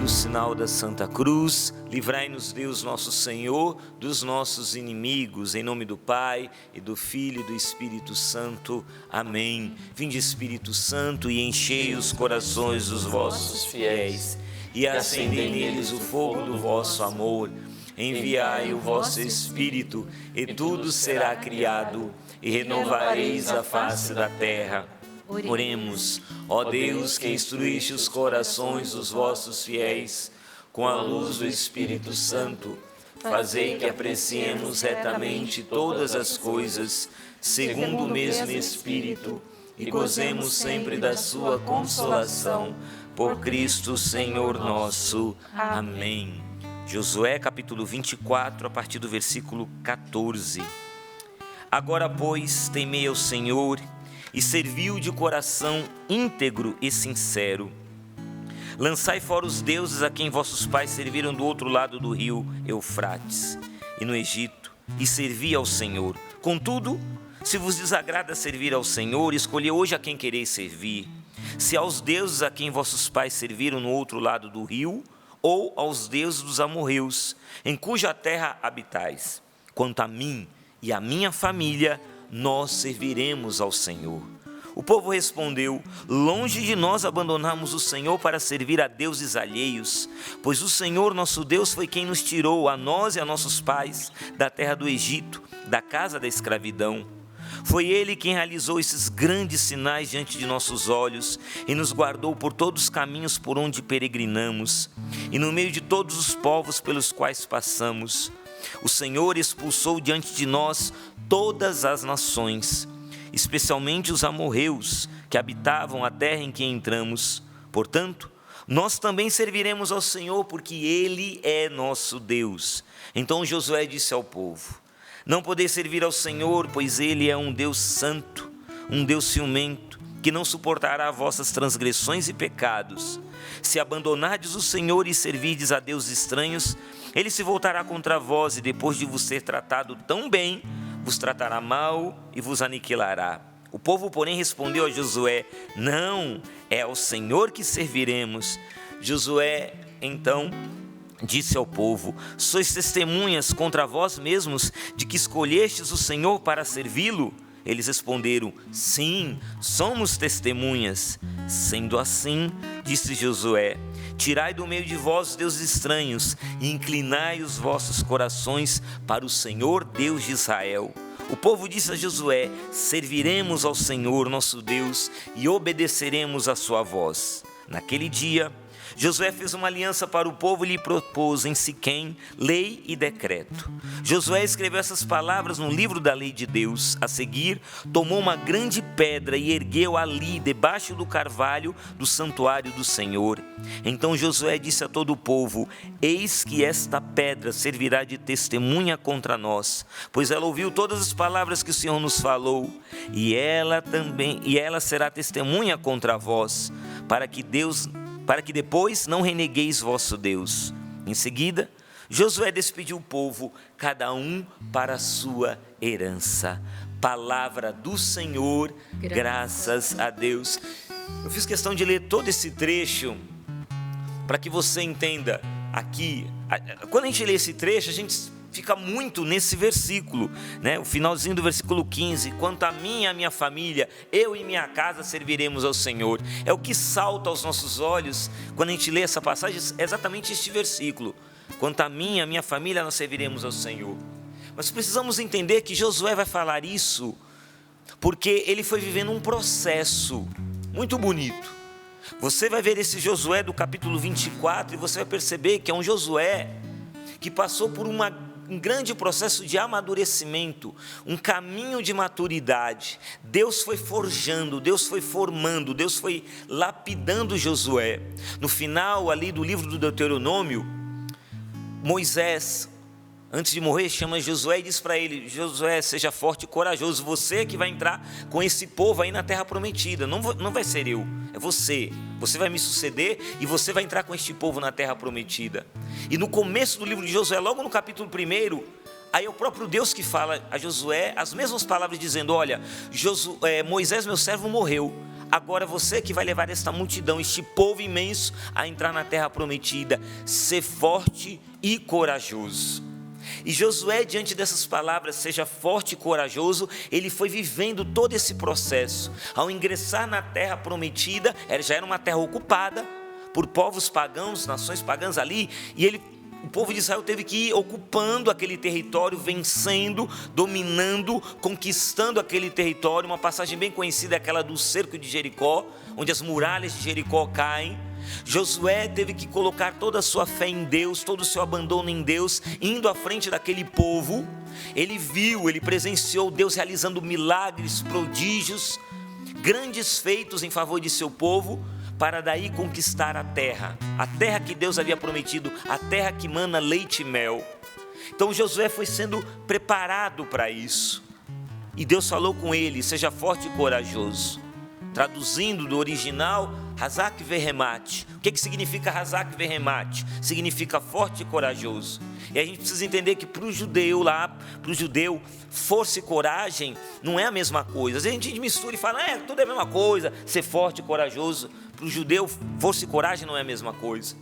pelo sinal da Santa Cruz, livrai-nos Deus nosso Senhor dos nossos inimigos, em nome do Pai, e do Filho e do Espírito Santo. Amém. Vinde, Espírito Santo, e enchei os corações dos vossos fiéis, e acendei neles o fogo do vosso amor. Enviai o vosso Espírito, e tudo será criado, e renovareis a face da terra. Oremos, ó Deus, que instruíste os corações dos vossos fiéis, com a luz do Espírito Santo, fazei que apreciemos retamente todas as coisas, segundo o mesmo Espírito, e gozemos sempre da sua consolação, por Cristo Senhor nosso. Amém. Josué capítulo 24, a partir do versículo 14. Agora, pois, temei ao Senhor, e serviu de coração íntegro e sincero. Lançai fora os deuses a quem vossos pais serviram do outro lado do rio Eufrates e no Egito, e servi ao Senhor. Contudo, se vos desagrada servir ao Senhor, escolhei hoje a quem quereis servir, se aos deuses a quem vossos pais serviram no outro lado do rio, ou aos deuses dos amorreus, em cuja terra habitais. Quanto a mim e a minha família, nós serviremos ao Senhor. O povo respondeu: longe de nós abandonarmos o Senhor para servir a deuses alheios, pois o Senhor nosso Deus foi quem nos tirou, a nós e a nossos pais, da terra do Egito, da casa da escravidão. Foi Ele quem realizou esses grandes sinais diante de nossos olhos e nos guardou por todos os caminhos por onde peregrinamos e no meio de todos os povos pelos quais passamos. O Senhor expulsou diante de nós todas as nações, especialmente os amorreus que habitavam a terra em que entramos. Portanto, nós também serviremos ao Senhor, porque Ele é nosso Deus. Então Josué disse ao povo: não podeis servir ao Senhor, pois Ele é um Deus santo, um Deus ciumento, que não suportará vossas transgressões e pecados. Se abandonardes o Senhor e servirdes a deuses estranhos, Ele se voltará contra vós, e depois de vos ter tratado tão bem, vos tratará mal e vos aniquilará. O povo, porém, respondeu a Josué: não, é ao Senhor que serviremos. Josué, então, disse ao povo: sois testemunhas contra vós mesmos de que escolhestes o Senhor para servi-lo? Eles responderam: sim, somos testemunhas. Sendo assim, disse Josué: tirai do meio de vós os deuses estranhos e inclinai os vossos corações para o Senhor Deus de Israel. O povo disse a Josué: serviremos ao Senhor nosso Deus e obedeceremos a sua voz. Naquele dia, Josué fez uma aliança para o povo e lhe propôs em Siquém lei e decreto. Josué escreveu essas palavras no livro da lei de Deus. A seguir, tomou uma grande pedra e ergueu ali, debaixo do carvalho do santuário do Senhor. Então Josué disse a todo o povo: eis que esta pedra servirá de testemunha contra nós, pois ela ouviu todas as palavras que o Senhor nos falou, e ela será testemunha contra vós, para que depois não renegueis vosso Deus. Em seguida, Josué despediu o povo, cada um para a sua herança. Palavra do Senhor, graças a Deus. Eu fiz questão de ler todo esse trecho para que você entenda aqui. Quando a gente lê esse trecho, a gente fica muito nesse versículo, né? O finalzinho do versículo 15: quanto a mim e a minha família, eu e minha casa serviremos ao Senhor. É o que salta aos nossos olhos quando a gente lê essa passagem, é exatamente este versículo: quanto a mim e a minha família, nós serviremos ao Senhor. Mas precisamos entender que Josué vai falar isso porque ele foi vivendo um processo muito bonito. Você vai ver esse Josué do capítulo 24 e você vai perceber que é um Josué que passou por um grande processo de amadurecimento, um caminho de maturidade. Deus foi forjando, Deus foi formando, Deus foi lapidando Josué. No final ali do livro do Deuteronômio, Moisés, antes de morrer, chama Josué e diz para ele: Josué, seja forte e corajoso, você que vai entrar com esse povo aí na terra prometida. Não vai ser eu, é você vai me suceder e você vai entrar com este povo na terra prometida. E no começo do livro de Josué, logo no capítulo 1, aí é o próprio Deus que fala a Josué as mesmas palavras, dizendo: olha, Moisés meu servo morreu, agora você que vai levar esta multidão, este povo imenso, a entrar na terra prometida. Ser forte e corajoso. E Josué, diante dessas palavras, seja forte e corajoso, ele foi vivendo todo esse processo. Ao ingressar na terra prometida, já era uma terra ocupada por povos pagãos, nações pagãs ali, e o povo de Israel teve que ir ocupando aquele território, vencendo, dominando, conquistando aquele território. Uma passagem bem conhecida é aquela do cerco de Jericó, onde as muralhas de Jericó caem. Josué teve que colocar toda a sua fé em Deus, todo o seu abandono em Deus, indo à frente daquele povo. Ele viu, ele presenciou Deus realizando milagres, prodígios, grandes feitos em favor de seu povo, para daí conquistar a terra que Deus havia prometido, a terra que mana leite e mel. Então Josué foi sendo preparado para isso, e Deus falou com ele: seja forte e corajoso. Traduzindo do original, Hazak Vehemat. O que significa Hazak Vehemat? Significa forte e corajoso. E a gente precisa entender que para o judeu, força e coragem não é a mesma coisa. Às vezes a gente mistura e fala, tudo é a mesma coisa, ser forte e corajoso. Para o judeu, força e coragem não é a mesma coisa.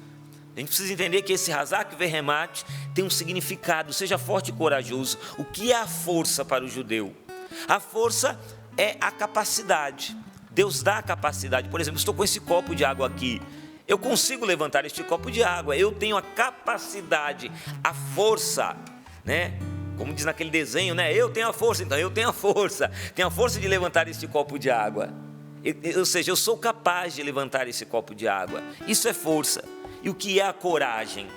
A gente precisa entender que esse Hazak Vehemat tem um significado, seja forte e corajoso. O que é a força para o judeu? A força é a capacidade. Deus dá a capacidade. Por exemplo, estou com esse copo de água aqui, eu consigo levantar este copo de água, eu tenho a capacidade, a força, né? Como diz naquele desenho, né? Eu tenho a força, então eu tenho a força de levantar este copo de água. Ou seja, eu sou capaz de levantar esse copo de água. Isso é força. E o que é a coragem?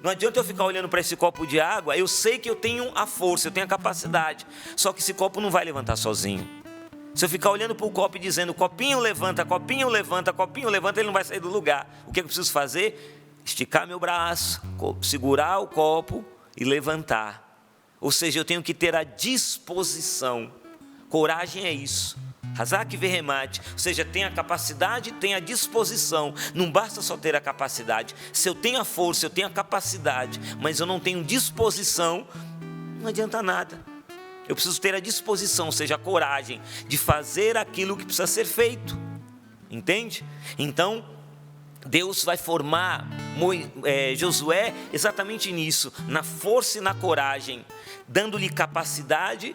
Não adianta eu ficar olhando para esse copo de água, eu sei que eu tenho a força, eu tenho a capacidade, só que esse copo não vai levantar sozinho. Se eu ficar olhando para o copo e dizendo, copinho levanta, copinho levanta, copinho levanta, ele não vai sair do lugar. O que eu preciso fazer? Esticar meu braço, segurar o copo e levantar. Ou seja, eu tenho que ter a disposição. Coragem é isso. Hazak Vehemat, ou seja, tem a capacidade, tem a disposição. Não basta só ter a capacidade. Se eu tenho a força, eu tenho a capacidade, mas eu não tenho disposição, não adianta nada. Eu preciso ter a disposição, ou seja, a coragem de fazer aquilo que precisa ser feito. Entende? Então, Deus vai formar Josué exatamente nisso, na força e na coragem, dando-lhe capacidade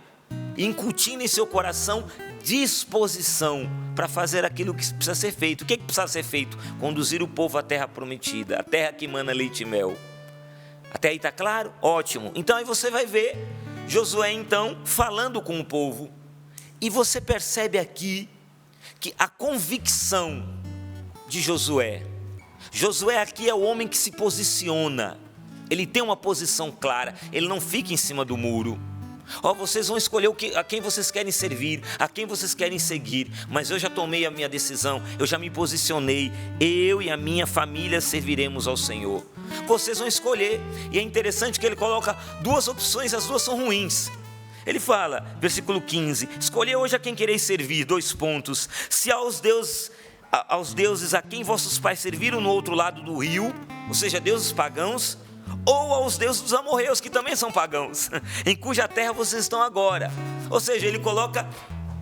e incutindo em seu coração disposição para fazer aquilo que precisa ser feito. O que precisa ser feito? Conduzir o povo à terra prometida, a terra que mana leite e mel. Até aí está claro? Ótimo. Então aí você vai ver Josué então falando com o povo, e você percebe aqui que a convicção de Josué aqui é o homem que se posiciona, ele tem uma posição clara, ele não fica em cima do muro. Vocês vão escolher a quem vocês querem servir, a quem vocês querem seguir, mas eu já tomei a minha decisão, eu já me posicionei, eu e a minha família serviremos ao Senhor. Vocês vão escolher, e é interessante que ele coloca duas opções, as duas são ruins. Ele fala, versículo 15, escolhei hoje a quem quereis servir, : se aos deuses a quem vossos pais serviram no outro lado do rio, ou seja, deuses pagãos, ou aos deuses dos amorreus, que também são pagãos, em cuja terra vocês estão agora. Ou seja, ele coloca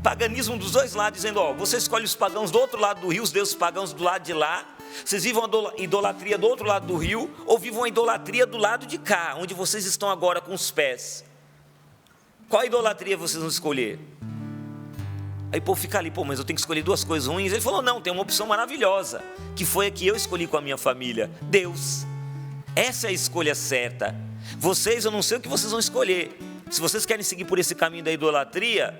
paganismo dos dois lados, dizendo, você escolhe os pagãos do outro lado do rio, os deuses pagãos do lado de lá, vocês vivam a idolatria do outro lado do rio, ou vivam a idolatria do lado de cá, onde vocês estão agora com os pés. Qual idolatria vocês vão escolher? Aí o povo fica ali, mas eu tenho que escolher duas coisas ruins. Ele falou, não, tem uma opção maravilhosa, que foi a que eu escolhi com a minha família, Deus. Essa é a escolha certa. Vocês, eu não sei o que vocês vão escolher. Se vocês querem seguir por esse caminho da idolatria,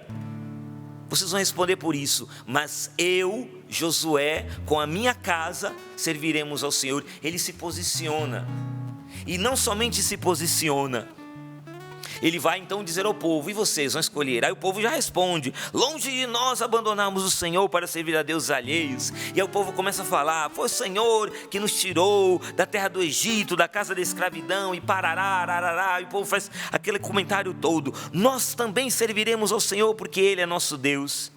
vocês vão responder por isso. Mas eu, Josué, com a minha casa, serviremos ao Senhor. Ele se posiciona. E não somente se posiciona, ele vai então dizer ao povo, e vocês vão escolher? Aí o povo já responde, longe de nós abandonarmos o Senhor para servir a deuses alheios. E aí o povo começa a falar, foi o Senhor que nos tirou da terra do Egito, da casa da escravidão, e parará, arará. E o povo faz aquele comentário todo, nós também serviremos ao Senhor porque Ele é nosso Deus.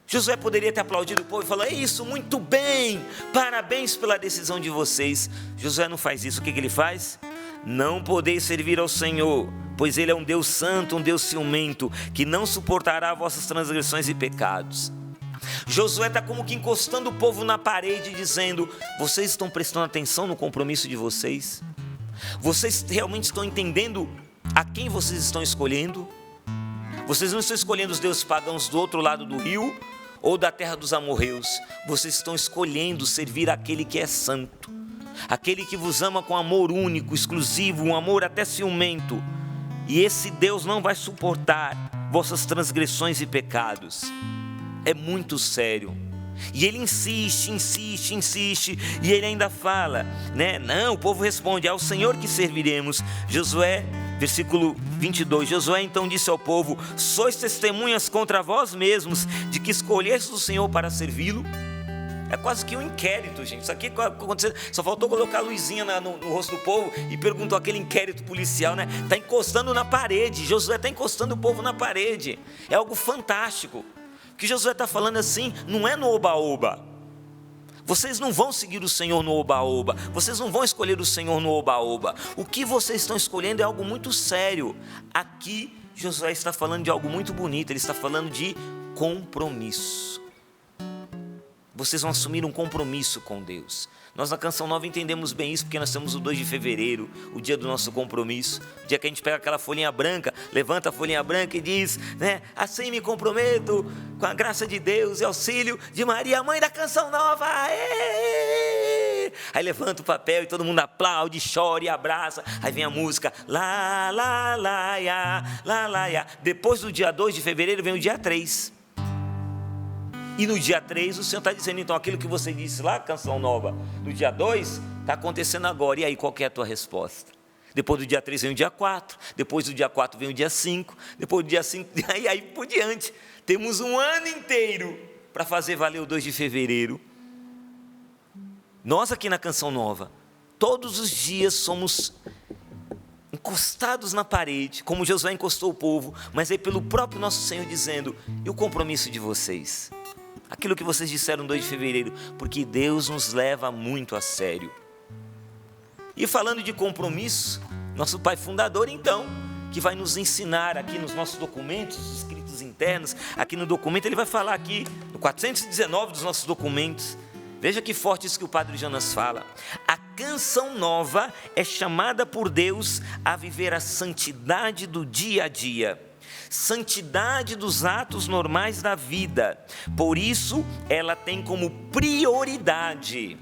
Josué poderia ter aplaudido o povo e falar, é isso, muito bem, parabéns pela decisão de vocês. Josué não faz isso. O que ele faz? Não podeis servir ao Senhor, pois Ele é um Deus santo, um Deus ciumento, que não suportará vossas transgressões e pecados. Josué está como que encostando o povo na parede, dizendo: vocês estão prestando atenção no compromisso de vocês? Vocês realmente estão entendendo a quem vocês estão escolhendo? Vocês não estão escolhendo os deuses pagãos do outro lado do rio ou da terra dos amorreus. Vocês estão escolhendo servir aquele que é santo, aquele que vos ama com amor único, exclusivo, um amor até ciumento. E esse Deus não vai suportar vossas transgressões e pecados. É muito sério. E ele insiste, e ele ainda fala, né? Não, o povo responde: é ao Senhor que serviremos. Josué, versículo 22, Josué então disse ao povo: sois testemunhas contra vós mesmos, de que escolhestes o Senhor para servi-lo. É quase que um inquérito, gente. Isso aqui aconteceu, só faltou colocar a luzinha no rosto do povo e perguntou aquele inquérito policial, né? Está encostando na parede, Josué está encostando o povo na parede. É algo fantástico. O que Josué está falando assim, não é no oba-oba. Vocês não vão seguir o Senhor no oba-oba. Vocês não vão escolher o Senhor no oba-oba. O que vocês estão escolhendo é algo muito sério. Aqui, Josué está falando de algo muito bonito. Ele está falando de compromisso. Vocês vão assumir um compromisso com Deus. Nós na Canção Nova entendemos bem isso, porque nós temos o 2 de fevereiro, o dia do nosso compromisso, o dia que a gente pega aquela folhinha branca, levanta a folhinha branca e diz, né? Assim me comprometo com a graça de Deus e auxílio de Maria, mãe da Canção Nova. Aê! Aí levanta o papel e todo mundo aplaude, chora e abraça. Aí vem a música, lá, lá, lá, ya, lá, lá, ya. Depois do dia 2 de fevereiro vem o dia 3. E no dia 3 o Senhor está dizendo, então, aquilo que você disse lá, Canção Nova, no dia 2, está acontecendo agora. E aí, qual que é a tua resposta? Depois do dia 3 vem o dia 4, depois do dia 4 vem o dia 5, depois do dia 5, e aí por diante. Temos um ano inteiro para fazer valer o 2 de fevereiro. Nós aqui na Canção Nova, todos os dias somos encostados na parede, como Josué encostou o povo, mas aí pelo próprio nosso Senhor dizendo, e o compromisso de vocês? Aquilo que vocês disseram no 2 de fevereiro, porque Deus nos leva muito a sério. E falando de compromisso, nosso Pai Fundador então, que vai nos ensinar aqui nos nossos documentos, escritos internos, aqui no documento, ele vai falar aqui, no 419 dos nossos documentos, veja que forte isso que o Padre Jonas fala. A Canção Nova é chamada por Deus a viver a santidade do dia a dia, santidade dos atos normais da vida. Por isso, ela tem como prioridade,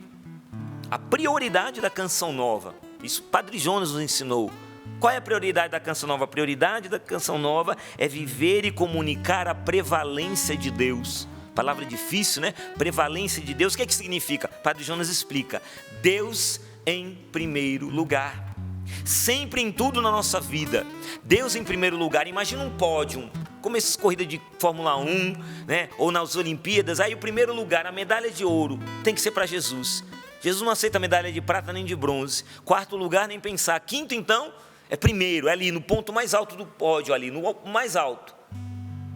a prioridade da Canção Nova. Isso Padre Jonas nos ensinou. Qual é a prioridade da Canção Nova? A prioridade da Canção Nova é viver e comunicar a prevalência de Deus. Palavra difícil, né? Prevalência de Deus. O que é que significa? Padre Jonas explica. Deus em primeiro lugar. Sempre em tudo na nossa vida, Deus em primeiro lugar. Imagina um pódio, como essas corridas de Fórmula 1, né? Ou nas Olimpíadas, aí o primeiro lugar, a medalha de ouro, tem que ser para Jesus. Jesus não aceita medalha de prata nem de bronze. Quarto lugar, nem pensar. Quinto então, é primeiro, é ali no ponto mais alto do pódio, ali no mais alto.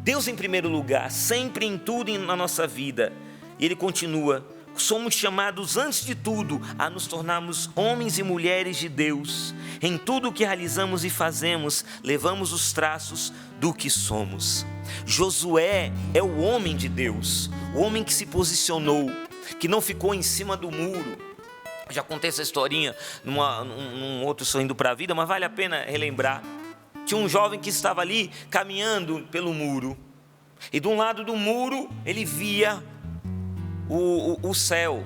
Deus em primeiro lugar, sempre em tudo na nossa vida. E ele continua, somos chamados antes de tudo a nos tornarmos homens e mulheres de Deus. Em tudo o que realizamos e fazemos, levamos os traços do que somos. Josué é o homem de Deus, o homem que se posicionou, que não ficou em cima do muro. Já contei essa historinha num outro Sorrindo para a Vida, mas vale a pena relembrar. Tinha um jovem que estava ali caminhando pelo muro, e de um lado do muro ele via o céu,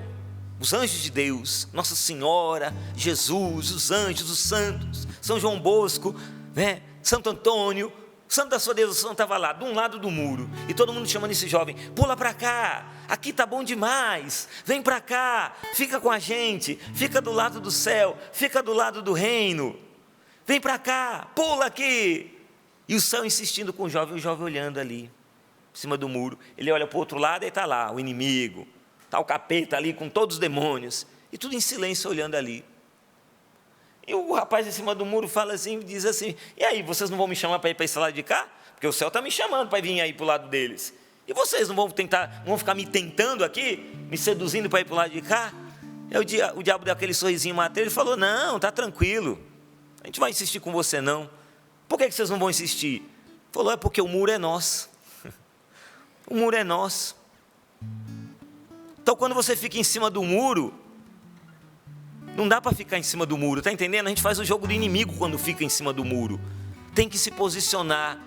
os anjos de Deus, Nossa Senhora, Jesus, os anjos, os santos, São João Bosco, né? Santo Antônio, Santo da Sua Devoção estava lá, de um lado do muro, e todo mundo chamando esse jovem, pula para cá, aqui está bom demais, vem para cá, fica com a gente, fica do lado do céu, fica do lado do reino, vem para cá, pula aqui. E o céu insistindo com o jovem olhando ali, em cima do muro, ele olha para o outro lado e está lá, o inimigo, está o capeta ali com todos os demônios, e tudo em silêncio olhando ali. E o rapaz em cima do muro fala assim, diz assim, e aí, vocês não vão me chamar para ir para esse lado de cá? Porque o céu está me chamando para vir aí para o lado deles. E vocês não vão ficar me tentando aqui, me seduzindo para ir para o lado de cá? E o diabo deu aquele sorrisinho matério, ele falou, não, está tranquilo, a gente vai insistir com você não. Por que vocês não vão insistir? Falou, é porque o muro é nosso. O muro é nosso. Então quando você fica em cima do muro, não dá para ficar em cima do muro, está entendendo? A gente faz o jogo do inimigo quando fica em cima do muro. Tem que se posicionar.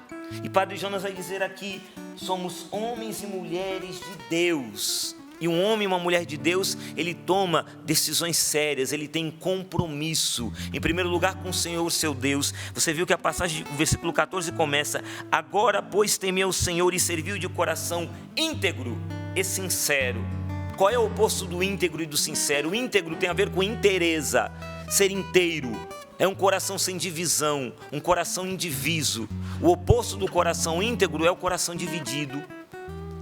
E Padre Jonas vai dizer aqui, somos homens e mulheres de Deus. E um homem e uma mulher de Deus, ele toma decisões sérias, ele tem compromisso. Em primeiro lugar com o Senhor, seu Deus. Você viu que a passagem, o versículo 14 começa: agora, pois, temei o Senhor e serviu de coração íntegro e sincero. Qual é o oposto do íntegro e do sincero? O íntegro tem a ver com inteireza, ser inteiro. É um coração sem divisão, um coração indiviso. O oposto do coração íntegro é o coração dividido.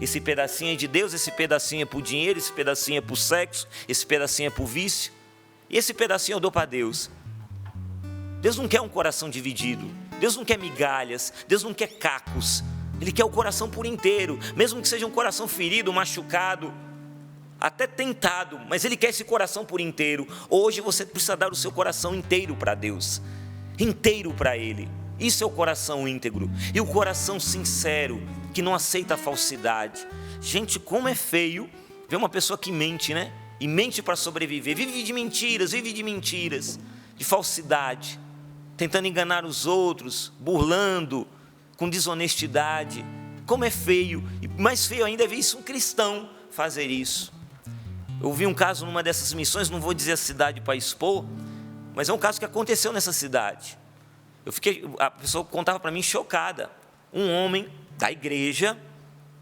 Esse pedacinho é de Deus, esse pedacinho é para o dinheiro, esse pedacinho é para o sexo, esse pedacinho é para o vício. E esse pedacinho eu dou para Deus. Deus não quer um coração dividido. Deus não quer migalhas. Deus não quer cacos. Ele quer o coração por inteiro. Mesmo que seja um coração ferido, machucado, até tentado, mas Ele quer esse coração por inteiro. Hoje você precisa dar o seu coração inteiro para Deus, inteiro para Ele. Isso é o coração íntegro. E o coração sincero, que não aceita a falsidade. Gente, como é feio ver uma pessoa que mente, né? E mente para sobreviver, vive de mentiras, de falsidade, tentando enganar os outros, burlando, com desonestidade. Como é feio, e mais feio ainda é ver isso um cristão fazer isso. Eu vi um caso numa dessas missões, não vou dizer a cidade para expor, mas é um caso que aconteceu nessa cidade. A pessoa contava para mim chocada. Um homem da igreja,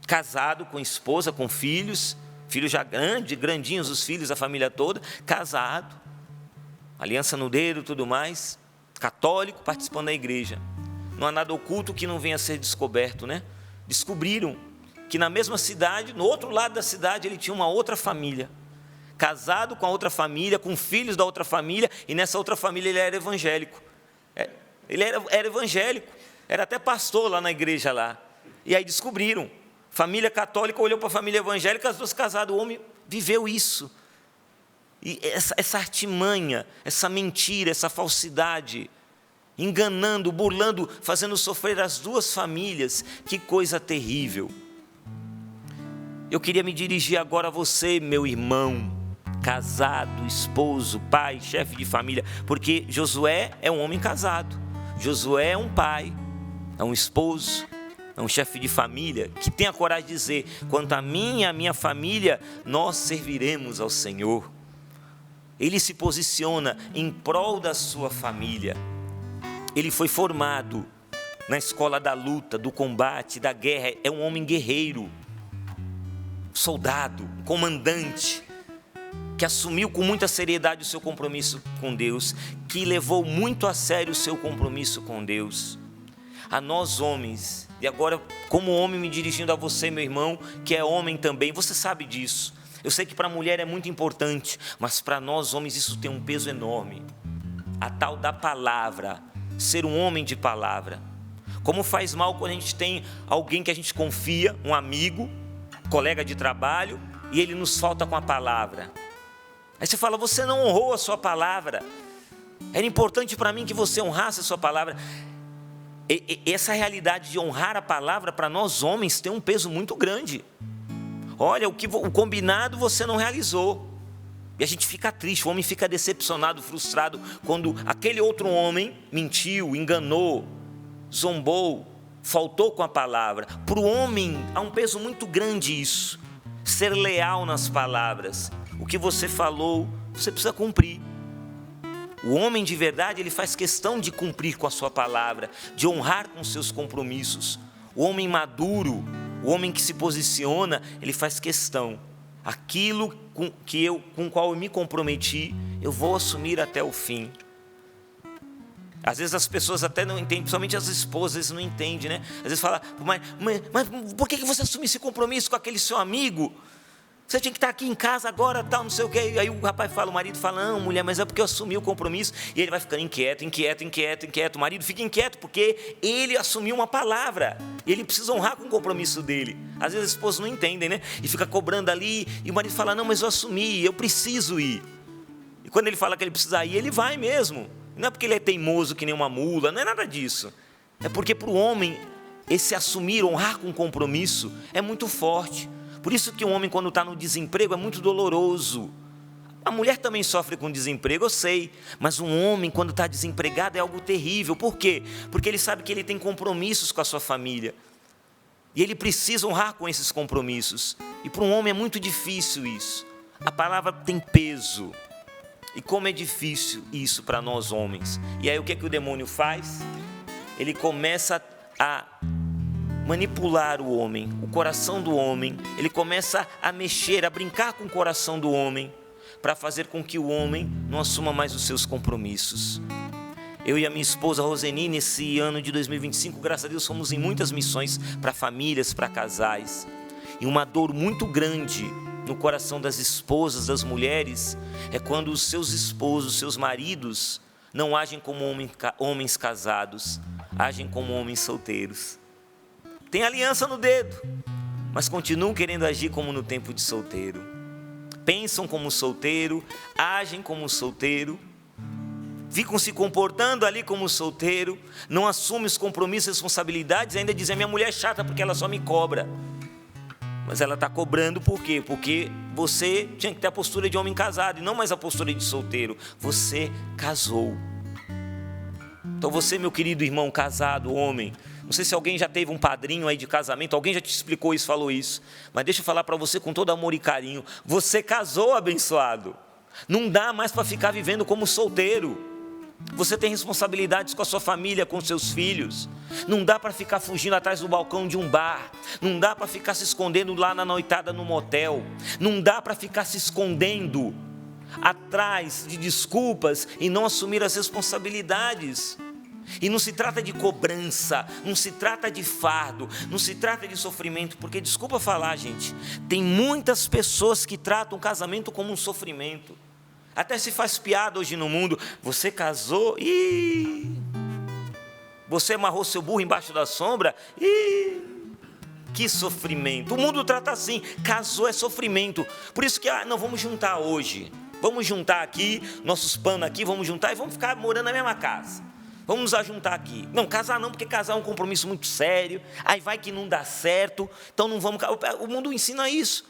casado com esposa, com filhos já grandinhos os filhos, a família toda, casado, aliança no dedo, tudo mais, católico, participando da igreja. Não há nada oculto que não venha a ser descoberto, né? Descobriram que na mesma cidade, no outro lado da cidade, ele tinha uma outra família, casado com a outra família, com filhos da outra família, e nessa outra família ele era evangélico. Ele era evangélico, era até pastor lá na igreja lá. E aí descobriram, família católica olhou para a família evangélica, as duas casadas, o homem viveu isso. E essa artimanha, essa mentira, essa falsidade, enganando, burlando, fazendo sofrer as duas famílias, que coisa terrível. Eu queria me dirigir agora a você, meu irmão, casado, esposo, pai, chefe de família, porque Josué é um homem casado, Josué é um pai, é um esposo, é um chefe de família, que tem a coragem de dizer: quanto a mim e a minha família, nós serviremos ao Senhor. Ele se posiciona em prol da sua família. Ele foi formado na escola da luta, do combate, da guerra, é um homem guerreiro, soldado, comandante, que assumiu com muita seriedade o seu compromisso com Deus, que levou muito a sério o seu compromisso com Deus. A nós homens, e agora como homem me dirigindo a você, meu irmão, que é homem também, você sabe disso. Eu sei que para a mulher é muito importante, mas para nós homens isso tem um peso enorme. A tal da palavra, ser um homem de palavra. Como faz mal quando a gente tem alguém que a gente confia, um amigo, colega de trabalho, e ele nos falta com a palavra. Aí você fala: você não honrou a sua palavra. Era importante para mim que você honrasse a sua palavra. Essa realidade de honrar a palavra para nós homens tem um peso muito grande. Olha, o combinado você não realizou. E a gente fica triste, o homem fica decepcionado, frustrado, quando aquele outro homem mentiu, enganou, zombou, faltou com a palavra. Para o homem há um peso muito grande isso. Ser leal nas palavras. O que você falou, você precisa cumprir. O homem de verdade, ele faz questão de cumprir com a sua palavra, de honrar com seus compromissos. O homem maduro, o homem que se posiciona, ele faz questão. Aquilo com o qual eu me comprometi, eu vou assumir até o fim. Às vezes as pessoas até não entendem, principalmente as esposas não entendem, né? Às vezes fala: mas por que você assumiu esse compromisso com aquele seu amigo? Você tinha que estar aqui em casa agora, tal, não sei o quê. Aí o rapaz fala, o marido fala: não, mulher, mas é porque eu assumi o compromisso. E ele vai ficando inquieto. O marido fica inquieto porque ele assumiu uma palavra. E ele precisa honrar com o compromisso dele. Às vezes as esposas não entendem, né? E fica cobrando ali. E o marido fala: não, mas eu assumi, eu preciso ir. E quando ele fala que ele precisa ir, ele vai mesmo. Não é porque ele é teimoso que nem uma mula, não é nada disso. É porque para o homem, esse assumir, honrar com compromisso, é muito forte. Por isso que um homem, quando está no desemprego, é muito doloroso. A mulher também sofre com desemprego, eu sei, mas um homem, quando está desempregado, é algo terrível. Por quê? Porque ele sabe que ele tem compromissos com a sua família, e ele precisa honrar com esses compromissos, e para um homem é muito difícil isso. A palavra tem peso, e como é difícil isso para nós homens. E aí o que é que o demônio faz? Ele começa a manipular o homem, o coração do homem, ele começa a mexer, a brincar com o coração do homem, para fazer com que o homem não assuma mais os seus compromissos. Eu e a minha esposa Roseni, nesse ano de 2025, graças a Deus, fomos em muitas missões para famílias, para casais. E uma dor muito grande no coração das esposas, das mulheres, é quando os seus esposos, seus maridos, não agem como homens casados, agem como homens solteiros. Tem aliança no dedo, mas continuam querendo agir como no tempo de solteiro. Pensam como solteiro, agem como solteiro, ficam se comportando ali como solteiro, não assumem os compromissos e responsabilidades, ainda dizem: minha mulher é chata porque ela só me cobra. Mas ela está cobrando por quê? Porque você tinha que ter a postura de homem casado e não mais a postura de solteiro. Você casou. Então você, meu querido irmão casado, homem, não sei se alguém já teve um padrinho aí de casamento, alguém já te explicou isso, falou isso, mas deixa eu falar para você com todo amor e carinho: você casou, abençoado. Não dá mais para ficar vivendo como solteiro. Você tem responsabilidades com a sua família, com os seus filhos. Não dá para ficar fugindo atrás do balcão de um bar. Não dá para ficar se escondendo lá na noitada no motel. Não dá para ficar se escondendo atrás de desculpas e não assumir as responsabilidades. E não se trata de cobrança, não se trata de fardo, não se trata de sofrimento, porque, desculpa falar, gente, tem muitas pessoas que tratam o casamento como um sofrimento. Até se faz piada hoje no mundo: você casou e você amarrou seu burro embaixo da sombra e que sofrimento. O mundo trata assim: casou é sofrimento. Por isso que não, vamos juntar hoje, vamos juntar aqui nossos panos aqui, vamos juntar e vamos ficar morando na mesma casa. Vamos nos ajuntar aqui. Não, casar não, porque casar é um compromisso muito sério. Aí vai que não dá certo, então não vamos. O mundo ensina isso.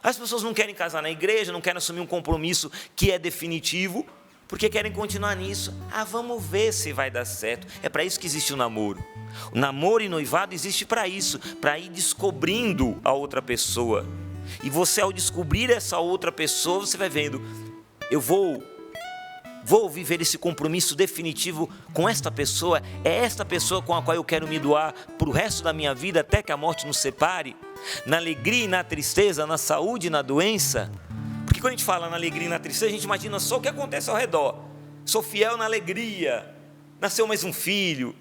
As pessoas não querem casar na igreja, não querem assumir um compromisso que é definitivo, porque querem continuar nisso. Vamos ver se vai dar certo. É para isso que existe o namoro. O namoro e noivado existe para isso, para ir descobrindo a outra pessoa. E você, ao descobrir essa outra pessoa, você vai vendo: eu vou viver esse compromisso definitivo com esta pessoa, é esta pessoa com a qual eu quero me doar para o resto da minha vida, até que a morte nos separe, na alegria e na tristeza, na saúde e na doença. Porque quando a gente fala na alegria e na tristeza, a gente imagina só o que acontece ao redor. Sou fiel na alegria, nasceu mais um filho,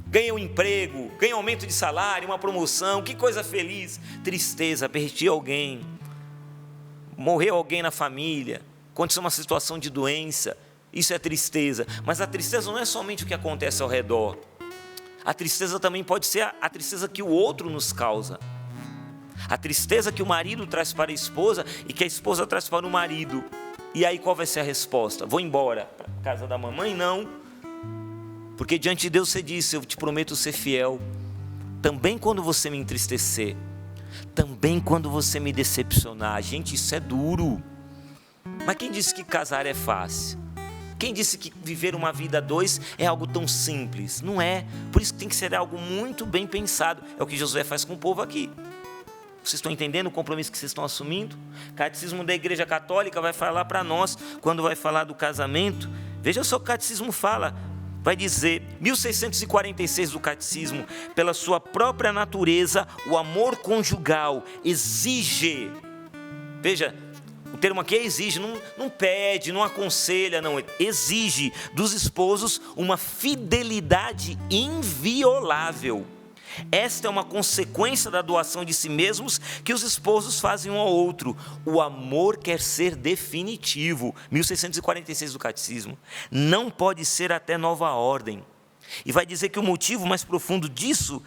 ganhei um emprego, ganhei um aumento de salário, uma promoção, que coisa feliz. Tristeza, perdi alguém, morreu alguém na família, aconteceu uma situação de doença. Isso é tristeza, mas a tristeza não é somente o que acontece ao redor. A tristeza também pode ser a tristeza que o outro nos causa. A tristeza que o marido traz para a esposa e que a esposa traz para o marido. E aí qual vai ser a resposta? Vou embora para a casa da mamãe? Não. Porque diante de Deus você disse: eu te prometo ser fiel, também quando você me entristecer, também quando você me decepcionar. Gente, isso é duro. Mas quem disse que casar é fácil? Quem disse que viver uma vida a dois é algo tão simples? Não é. Por isso que tem que ser algo muito bem pensado. É o que Josué faz com o povo aqui. Vocês estão entendendo o compromisso que vocês estão assumindo? O Catecismo da Igreja Católica vai falar para nós, quando vai falar do casamento. Veja só o que o Catecismo fala. Vai dizer, 1646 do Catecismo: pela sua própria natureza, o amor conjugal exige. Veja, o termo aqui é exige, não pede, não aconselha, não. Exige dos esposos uma fidelidade inviolável. Esta é uma consequência da doação de si mesmos que os esposos fazem um ao outro. O amor quer ser definitivo. 1646 do Catecismo. Não pode ser até nova ordem. E vai dizer que o motivo mais profundo disso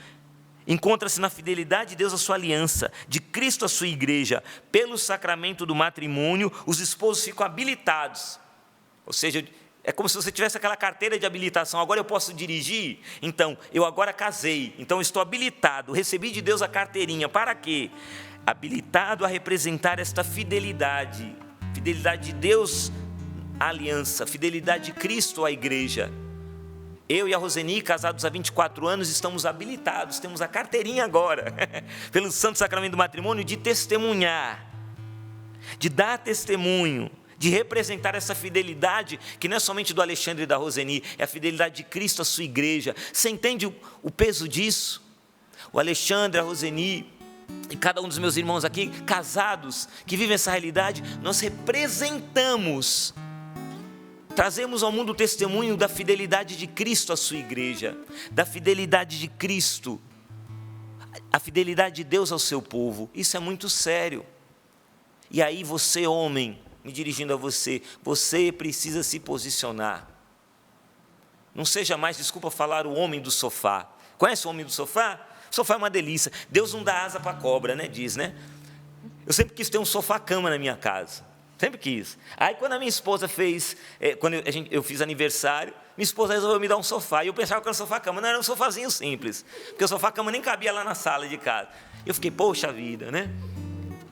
encontra-se na fidelidade de Deus à sua aliança, de Cristo à sua igreja. Pelo sacramento do matrimônio, os esposos ficam habilitados. Ou seja, é como se você tivesse aquela carteira de habilitação: agora eu posso dirigir? Então, eu agora casei, então estou habilitado, recebi de Deus a carteirinha. Para quê? habilitado a representar esta fidelidade de Deus à aliança, fidelidade de Cristo à igreja. Eu e a Roseni, casados há 24 anos, estamos habilitados, temos a carteirinha agora, pelo Santo Sacramento do Matrimônio, de testemunhar, de dar testemunho, de representar essa fidelidade, que não é somente do Alexandre e da Roseni, é a fidelidade de Cristo à sua igreja. Você entende o peso disso? O Alexandre, a Roseni e cada um dos meus irmãos aqui, casados, que vivem essa realidade, nós representamos, trazemos ao mundo o testemunho da fidelidade de Cristo à sua igreja, da fidelidade de Cristo, a fidelidade de Deus ao seu povo. Isso é muito sério. E aí você, homem, me dirigindo a você, você precisa se posicionar. Não seja mais, desculpa falar, o homem do sofá. Conhece o homem do sofá? O sofá é uma delícia. Deus não dá asa para cobra, né? Diz, né? Eu sempre quis ter um sofá-cama na minha casa. Sempre quis. Aí quando a minha esposa fez, quando eu fiz aniversário, minha esposa resolveu me dar um sofá. E eu pensava que era um sofá-cama. Não, era um sofazinho simples. Porque o sofá-cama nem cabia lá na sala de casa. Eu fiquei, poxa vida, né?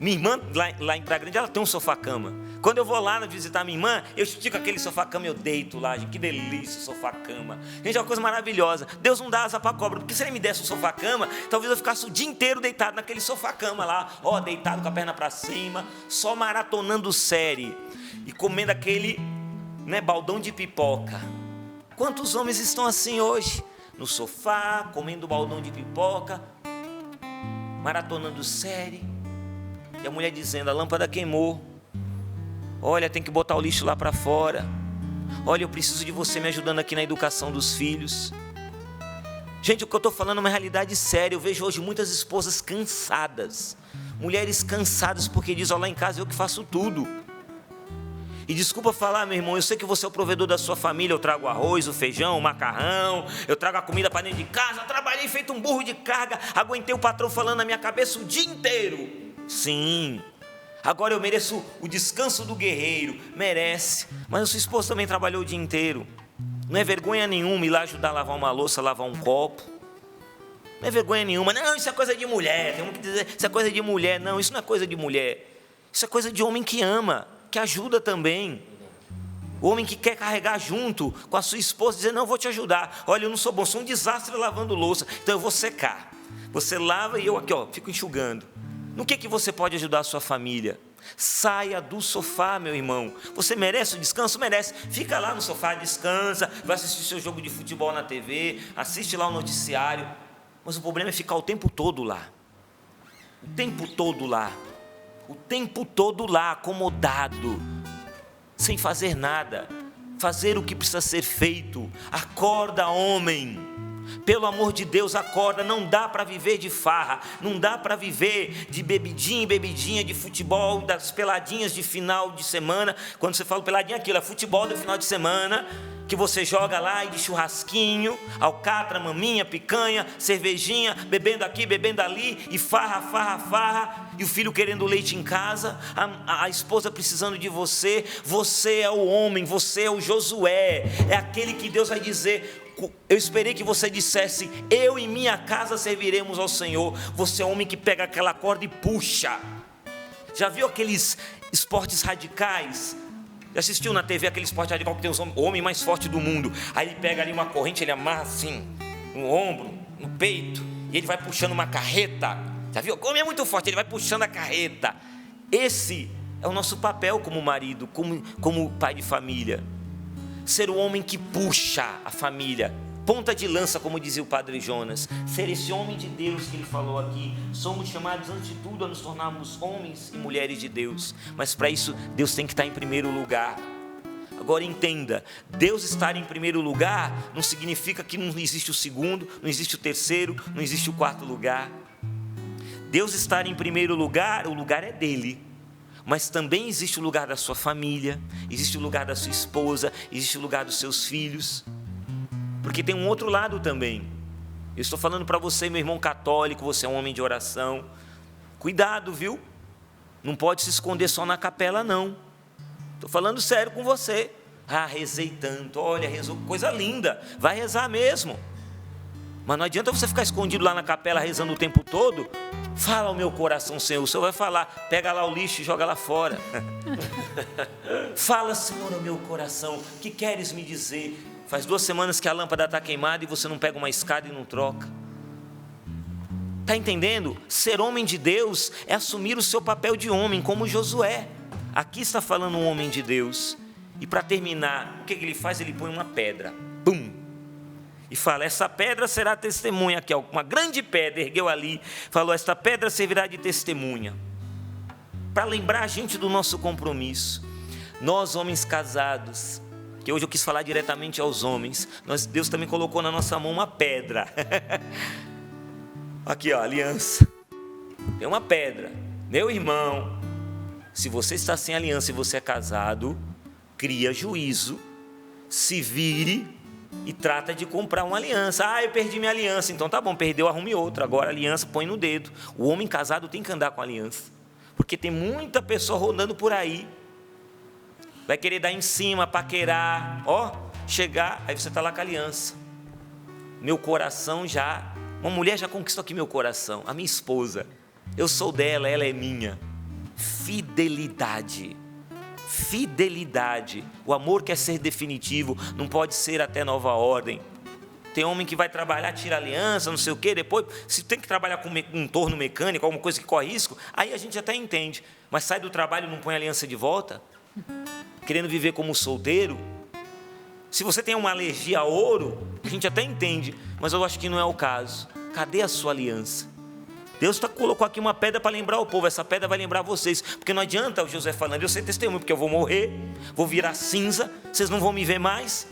Minha irmã, lá em Praia Grande, ela tem um sofá-cama. Quando eu vou lá visitar minha irmã, eu estico aquele sofá-cama e eu deito lá, gente. Que delícia o sofá-cama. Gente, é uma coisa maravilhosa. Deus não dá asa para cobra, porque se Ele me desse um sofá-cama, talvez eu ficasse o dia inteiro deitado naquele sofá-cama lá, deitado com a perna para cima, só maratonando série e comendo aquele, baldão de pipoca. Quantos homens estão assim hoje? No sofá, comendo baldão de pipoca, maratonando série. E a mulher dizendo, a lâmpada queimou. Olha, tem que botar o lixo lá para fora. Olha, eu preciso de você me ajudando aqui na educação dos filhos. Gente, o que eu estou falando é uma realidade séria. Eu vejo hoje muitas esposas cansadas. Mulheres cansadas porque dizem, lá em casa eu que faço tudo. E desculpa falar, meu irmão, eu sei que você é o provedor da sua família. Eu trago o arroz, o feijão, o macarrão. Eu trago a comida para dentro de casa. Eu trabalhei feito um burro de carga. Aguentei o patrão falando na minha cabeça o dia inteiro. Sim, agora eu mereço o descanso do guerreiro. Merece, mas a sua esposa também trabalhou o dia inteiro. Não é vergonha nenhuma ir lá ajudar a lavar uma louça, lavar um copo. Não é vergonha nenhuma. Não, isso é coisa de mulher. Tem que dizer, isso é coisa de mulher. Não, isso não é coisa de mulher. Isso é coisa de homem que ama, que ajuda também. O homem que quer carregar junto com a sua esposa, dizer, não, eu vou te ajudar. Olha, eu não sou bom, sou um desastre lavando louça, então eu vou secar. Você lava e eu aqui, fico enxugando. No que você pode ajudar a sua família? Saia do sofá, meu irmão. Você merece o descanso? Merece. Fica lá no sofá, descansa, vai assistir seu jogo de futebol na TV, assiste lá o noticiário. Mas o problema é ficar o tempo todo lá. O tempo todo lá. O tempo todo lá, acomodado, sem fazer nada. Fazer o que precisa ser feito. Acorda, homem. Pelo amor de Deus, acorda. Não dá para viver de farra, não dá para viver de bebidinha em bebidinha, de futebol, das peladinhas de final de semana. Quando você fala peladinha, aquilo é futebol do final de semana, que você joga lá e de churrasquinho, alcatra, maminha, picanha, cervejinha, bebendo aqui, bebendo ali, e farra, e o filho querendo leite em casa, a esposa precisando de você. Você é o homem, você é o Josué, é aquele que Deus vai dizer, eu esperei que você dissesse, eu e minha casa serviremos ao Senhor. Você é homem que pega aquela corda e puxa. Já viu aqueles esportes radicais? Já assistiu na TV aquele esporte radical que tem o homem mais forte do mundo? Aí ele pega ali uma corrente, ele amarra assim, no ombro, no peito, e ele vai puxando uma carreta. Já viu? O homem é muito forte, ele vai puxando a carreta. Esse é o nosso papel como marido, como pai de família. Ser o homem que puxa a família, ponta de lança, como dizia o Padre Jonas. Ser esse homem de Deus que ele falou aqui. Somos chamados, antes de tudo, a nos tornarmos homens e mulheres de Deus. Mas para isso, Deus tem que estar em primeiro lugar. Agora entenda, Deus estar em primeiro lugar não significa que não existe o segundo, não existe o terceiro, não existe o quarto lugar. Deus estar em primeiro lugar, o lugar é dele. Mas também existe o lugar da sua família, existe o lugar da sua esposa, existe o lugar dos seus filhos. Porque tem um outro lado também. Eu estou falando para você, meu irmão católico, você é um homem de oração. Cuidado, viu? Não pode se esconder só na capela, não. Estou falando sério com você. Rezei tanto, olha, rezou, coisa linda. Vai rezar mesmo. Mas não adianta você ficar escondido lá na capela rezando o tempo todo. Fala ao meu coração, Senhor. O Senhor vai falar, pega lá o lixo e joga lá fora. Fala, Senhor, ao meu coração, o que queres me dizer? Faz 2 semanas que a lâmpada está queimada e você não pega uma escada e não troca. Está entendendo? Ser homem de Deus é assumir o seu papel de homem, como Josué. Aqui está falando um homem de Deus. E para terminar, o que ele faz? Ele põe uma pedra. Pum! E fala, essa pedra será testemunha. Aqui, uma grande pedra, ergueu ali. Falou, esta pedra servirá de testemunha. Para lembrar a gente do nosso compromisso. Nós, homens casados, que hoje eu quis falar diretamente aos homens, Deus também colocou na nossa mão uma pedra. Aqui, aliança. Tem uma pedra. Meu irmão, se você está sem aliança e você é casado, cria juízo, se vire e trata de comprar uma aliança. Eu perdi minha aliança. Então tá bom, perdeu, arrume outra. Agora a aliança põe no dedo. O homem casado tem que andar com aliança, porque tem muita pessoa rodando por aí, vai querer dar em cima, paquerar, chegar, aí você está lá com a aliança. Meu coração já, uma mulher já conquistou aqui meu coração, a minha esposa, eu sou dela, ela é minha. Fidelidade, o amor quer ser definitivo, não pode ser até nova ordem. Tem homem que vai trabalhar, tira aliança, não sei o quê, depois, se tem que trabalhar com um torno mecânico, alguma coisa que corre risco, aí a gente até entende, mas sai do trabalho e não põe a aliança de volta, querendo viver como solteiro. Se você tem uma alergia a ouro, a gente até entende, mas eu acho que não é o caso. Cadê a sua aliança? Deus colocou aqui uma pedra para lembrar o povo, essa pedra vai lembrar vocês, porque não adianta o José falando, eu sei testemunho, porque eu vou morrer, vou virar cinza, vocês não vão me ver mais,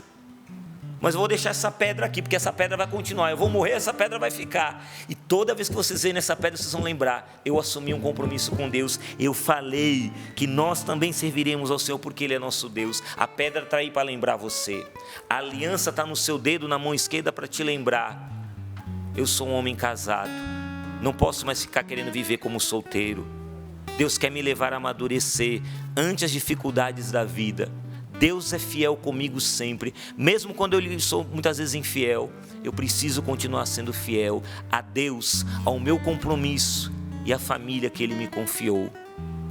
mas eu vou deixar essa pedra aqui, porque essa pedra vai continuar, eu vou morrer, essa pedra vai ficar, e toda vez que vocês verem nessa pedra, vocês vão lembrar, eu assumi um compromisso com Deus, eu falei que nós também serviremos ao Senhor, porque Ele é nosso Deus. A pedra está aí para lembrar você, a aliança está no seu dedo, na mão esquerda, para te lembrar, eu sou um homem casado, não posso mais ficar querendo viver como solteiro. Deus quer me levar a amadurecer ante as dificuldades da vida. Deus é fiel comigo sempre, mesmo quando eu lhe sou muitas vezes infiel, eu preciso continuar sendo fiel a Deus, ao meu compromisso e à família que Ele me confiou.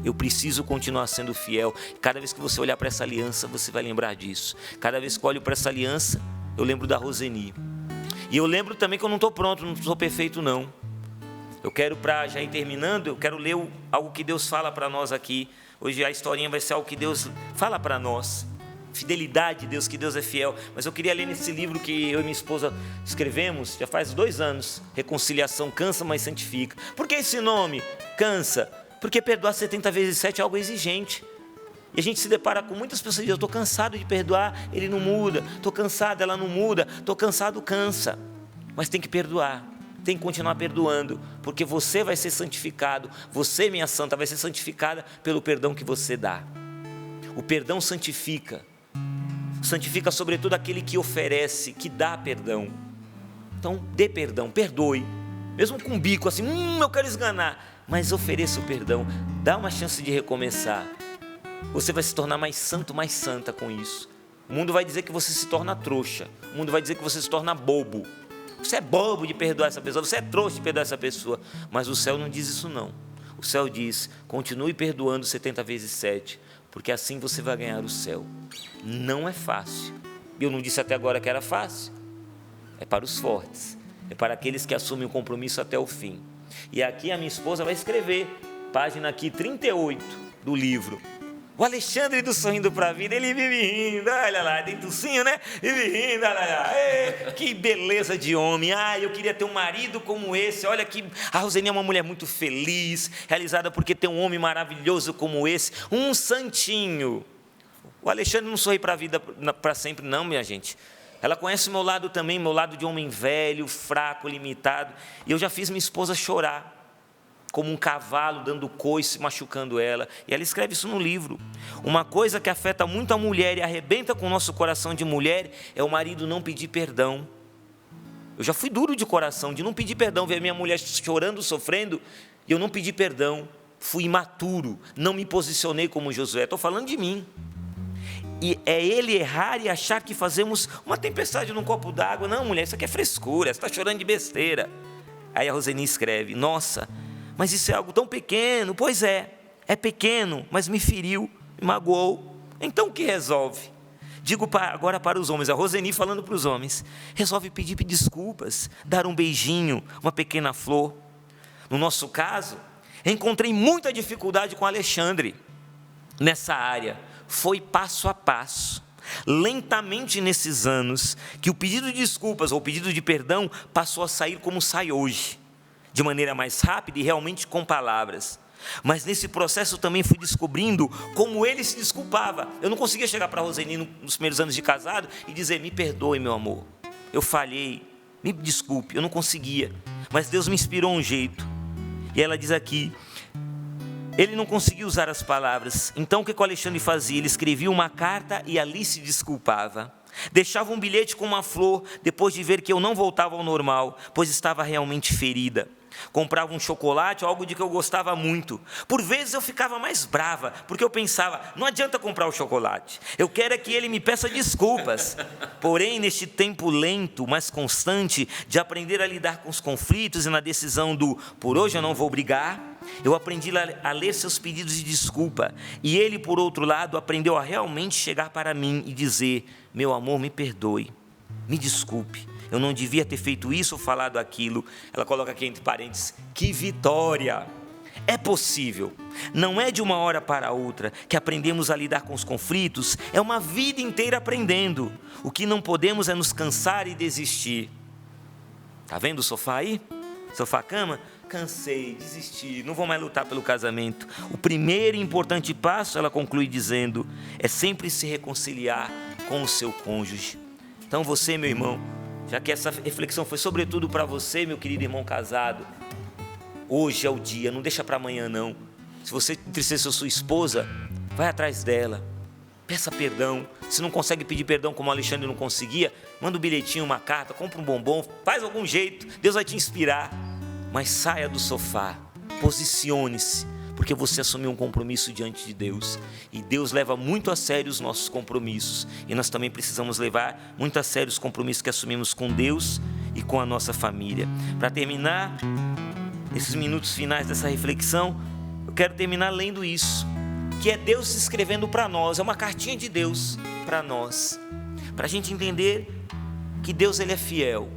Eu preciso continuar sendo fiel. Cada vez que você olhar para essa aliança, você vai lembrar disso. Cada vez que eu olho para essa aliança, eu lembro da Roseni. E eu lembro também que eu não estou pronto, não sou perfeito não. Eu quero, para já ir terminando, eu quero ler algo que Deus fala para nós aqui. Hoje a historinha vai ser algo que Deus fala para nós. Fidelidade de Deus, que Deus é fiel. Mas eu queria ler nesse livro que eu e minha esposa escrevemos, já faz 2 anos. Reconciliação, cansa, mas santifica. Por que esse nome? Cansa. Porque perdoar 70 vezes 7 é algo exigente. E a gente se depara com muitas pessoas que dizem, eu estou cansado de perdoar, ele não muda. Estou cansado, ela não muda. Estou cansado, cansa. Mas tem que perdoar. Tem que continuar perdoando, porque você vai ser santificado, você, minha santa, vai ser santificada pelo perdão que você dá. O perdão santifica sobretudo aquele que oferece, que dá perdão. Então, dê perdão, perdoe, mesmo com um bico assim, eu quero esganar, mas ofereça o perdão, dá uma chance de recomeçar. Você vai se tornar mais santo, mais santa com isso. O mundo vai dizer que você se torna trouxa, o mundo vai dizer que você se torna bobo. Você é bobo de perdoar essa pessoa, você é trouxa de perdoar essa pessoa, mas o céu não diz isso não. O céu diz, continue perdoando 70 vezes 7, porque assim você vai ganhar o céu. Não é fácil, eu não disse até agora que era fácil, é para os fortes, é para aqueles que assumem o compromisso até o fim. E aqui a minha esposa vai escrever, página aqui 38 do livro, o Alexandre do Sorrindo para a Vida, ele vive rindo, olha lá, tem tocinho, né? Vive rindo, olha lá, que beleza de homem, eu queria ter um marido como esse, olha que a Roseni é uma mulher muito feliz, realizada porque tem um homem maravilhoso como esse, um santinho. O Alexandre não sorri para a vida para sempre não, minha gente. Ela conhece o meu lado também, meu lado de homem velho, fraco, limitado, e eu já fiz minha esposa chorar, como um cavalo dando coice, machucando ela. E ela escreve isso no livro. Uma coisa que afeta muito a mulher e arrebenta com o nosso coração de mulher é o marido não pedir perdão. Eu já fui duro de coração, de não pedir perdão, ver minha mulher chorando, sofrendo, e eu não pedi perdão. Fui imaturo, não me posicionei como Josué. Estou falando de mim. E é ele errar e achar que fazemos uma tempestade num copo d'água. Não, mulher, isso aqui é frescura, você está chorando de besteira. Aí a Roseni escreve: nossa, mas isso é algo tão pequeno. Pois é pequeno, mas me feriu, me magoou. Então o que resolve? Digo agora para os homens, a Roseni falando para os homens: resolve pedir desculpas, dar um beijinho, uma pequena flor. No nosso caso, encontrei muita dificuldade com Alexandre nessa área. Foi passo a passo, lentamente nesses anos, que o pedido de desculpas ou o pedido de perdão passou a sair como sai hoje, de maneira mais rápida e realmente com palavras. Mas nesse processo também fui descobrindo como ele se desculpava. Eu não conseguia chegar para a Roseni nos primeiros anos de casado e dizer: me perdoe, meu amor, eu falhei, me desculpe. Eu não conseguia, mas Deus me inspirou um jeito. E ela diz aqui: ele não conseguia usar as palavras. Então o que o Alexandre fazia? Ele escrevia uma carta e ali se desculpava. Deixava um bilhete com uma flor, depois de ver que eu não voltava ao normal, pois estava realmente ferida. Comprava um chocolate, algo de que eu gostava muito. Por vezes eu ficava mais brava, porque eu pensava: não adianta comprar o chocolate, eu quero é que ele me peça desculpas. Porém, neste tempo lento, mas constante, de aprender a lidar com os conflitos e na decisão do por hoje eu não vou brigar, eu aprendi a ler seus pedidos de desculpa. E ele, por outro lado, aprendeu a realmente chegar para mim e dizer: meu amor, me perdoe, me desculpe, eu não devia ter feito isso ou falado aquilo. Ela coloca aqui entre parênteses: que vitória! É possível, não é de uma hora para outra que aprendemos a lidar com os conflitos, é uma vida inteira aprendendo. O que não podemos é nos cansar e desistir. Está vendo o sofá aí? Sofá-cama? Cansei, desisti, não vou mais lutar pelo casamento. O primeiro e importante passo, ela conclui dizendo, é sempre se reconciliar com o seu cônjuge. Então você, meu irmão, já que essa reflexão foi sobretudo para você, meu querido irmão casado, hoje é o dia, não deixa para amanhã não. Se você entristeceu sua esposa, vai atrás dela, peça perdão. Se não consegue pedir perdão como o Alexandre não conseguia, manda um bilhetinho, uma carta, compra um bombom, faz algum jeito, Deus vai te inspirar. Mas saia do sofá, posicione-se, porque você assumiu um compromisso diante de Deus. E Deus leva muito a sério os nossos compromissos. E nós também precisamos levar muito a sério os compromissos que assumimos com Deus e com a nossa família. Para terminar, nesses minutos finais dessa reflexão, eu quero terminar lendo isso, que é Deus se escrevendo para nós, é uma cartinha de Deus para nós, para a gente entender que Deus ele é fiel.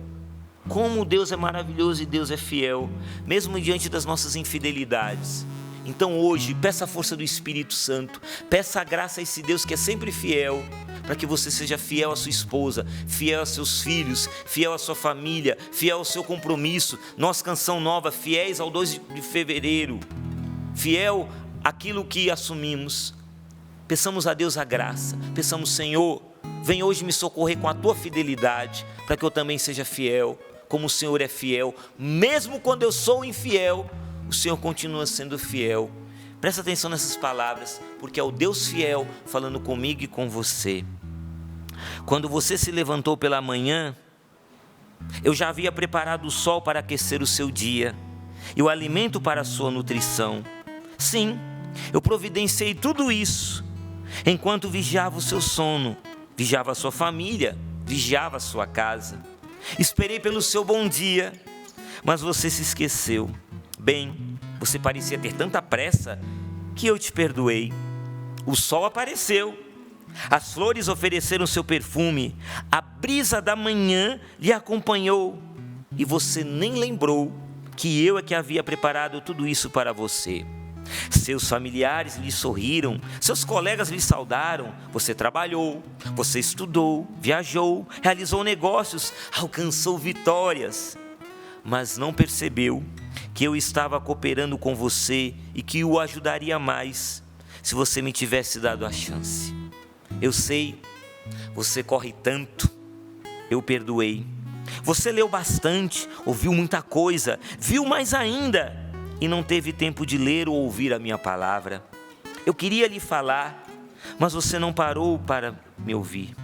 Como Deus é maravilhoso e Deus é fiel, mesmo diante das nossas infidelidades. Então hoje, peça a força do Espírito Santo, peça a graça a esse Deus que é sempre fiel, para que você seja fiel à sua esposa, fiel aos seus filhos, fiel à sua família, fiel ao seu compromisso. Nossa canção nova, fiéis ao 2 de fevereiro, fiel àquilo que assumimos. Peçamos a Deus a graça, peçamos: Senhor, vem hoje me socorrer com a tua fidelidade, para que eu também seja fiel, como o Senhor é fiel. Mesmo quando eu sou infiel, o Senhor continua sendo fiel. Presta atenção nessas palavras, porque é o Deus fiel falando comigo e com você. Quando você se levantou pela manhã, eu já havia preparado o sol para aquecer o seu dia e o alimento para a sua nutrição. Sim, eu providenciei tudo isso enquanto vigiava o seu sono, vigiava a sua família, vigiava a sua casa. Esperei pelo seu bom dia, mas você se esqueceu. Bem, você parecia ter tanta pressa que eu te perdoei. O sol apareceu, as flores ofereceram seu perfume, a brisa da manhã lhe acompanhou, e você nem lembrou que eu é que havia preparado tudo isso para você. Seus familiares lhe sorriram, seus colegas lhe saudaram, você trabalhou, você estudou, viajou, realizou negócios, alcançou vitórias, mas não percebeu que eu estava cooperando com você e que o ajudaria mais se você me tivesse dado a chance. Eu sei, você corre tanto, eu perdoei. Você leu bastante, ouviu muita coisa, viu mais ainda, e não teve tempo de ler ou ouvir a minha palavra. Eu queria lhe falar, mas você não parou para me ouvir.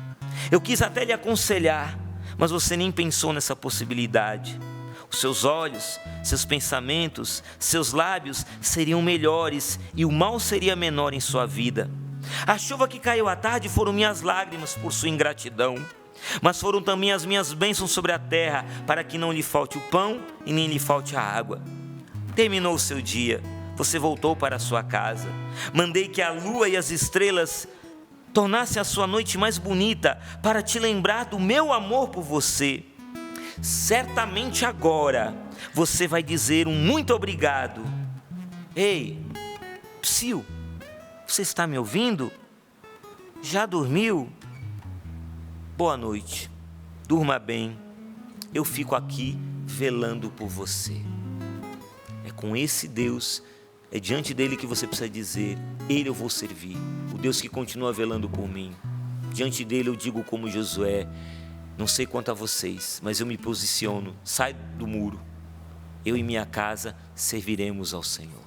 Eu quis até lhe aconselhar, mas você nem pensou nessa possibilidade. Os seus olhos, seus pensamentos, seus lábios seriam melhores e o mal seria menor em sua vida. A chuva que caiu à tarde foram minhas lágrimas por sua ingratidão, mas foram também as minhas bênçãos sobre a terra, para que não lhe falte o pão e nem lhe falte a água. Terminou o seu dia, você voltou para a sua casa. Mandei que a lua e as estrelas tornassem a sua noite mais bonita, para te lembrar do meu amor por você. Certamente agora você vai dizer um muito obrigado. Ei, psiu, você está me ouvindo? Já dormiu? Boa noite, durma bem, eu fico aqui velando por você. É com esse Deus, é diante dele que você precisa dizer: ele eu vou servir, o Deus que continua velando por mim. Diante dele eu digo como Josué: não sei quanto a vocês, mas eu me posiciono, saio do muro, eu e minha casa serviremos ao Senhor.